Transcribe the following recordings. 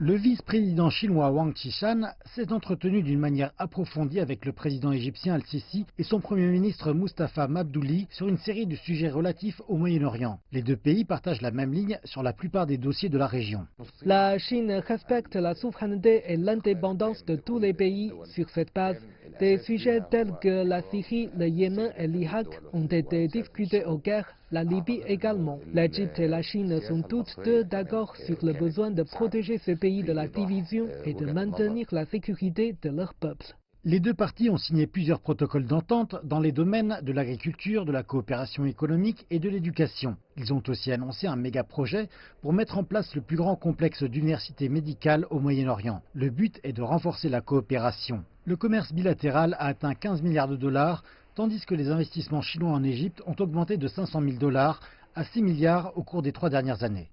Le vice-président chinois Wang Qishan s'est entretenu d'une manière approfondie avec le président égyptien Al-Sisi et son premier ministre Mustafa Mabdouli sur une série de sujets relatifs au Moyen-Orient. Les deux pays partagent la même ligne sur la plupart des dossiers de la région. La Chine respecte la souveraineté et l'indépendance de tous les pays. Sur cette base, des sujets tels que la Syrie, le Yémen et l'Irak ont été discutés au Caire, la Libye également. L'Égypte et la Chine sont toutes deux d'accord sur le besoin de protéger ces pays de la division et de maintenir la sécurité de leur peuple. Les deux parties ont signé plusieurs protocoles d'entente dans les domaines de l'agriculture, de la coopération économique et de l'éducation. Ils ont aussi annoncé un méga-projet pour mettre en place le plus grand complexe d'universités médicales au Moyen-Orient. Le but est de renforcer la coopération. Le commerce bilatéral a atteint 15 milliards de dollars, tandis que les investissements chinois en Égypte ont augmenté de 500 000 dollars à 6 milliards au cours des 3 dernières années.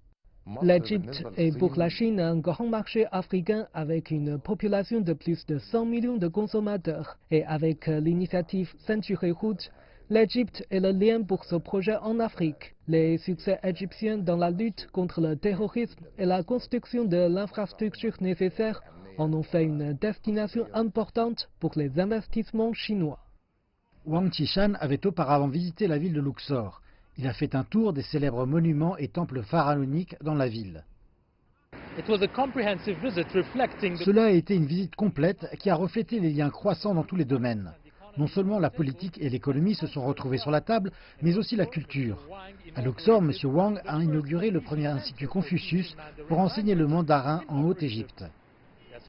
L'Égypte est pour la Chine un grand marché africain avec une population de plus de 100 millions de consommateurs. Et avec l'initiative Century Route, l'Égypte est le lien pour ce projet en Afrique. Les succès égyptiens dans la lutte contre le terrorisme et la construction de l'infrastructure nécessaire en ont fait une destination importante pour les investissements chinois. Wang Qishan avait auparavant visité la ville de Luxor. Il a fait un tour des célèbres monuments et temples pharaoniques dans la ville. Cela a été une visite complète qui a reflété les liens croissants dans tous les domaines. Non seulement la politique et l'économie se sont retrouvés sur la table, mais aussi la culture. À Luxor, M. Wang a inauguré le premier institut Confucius pour enseigner le mandarin en Haute-Égypte.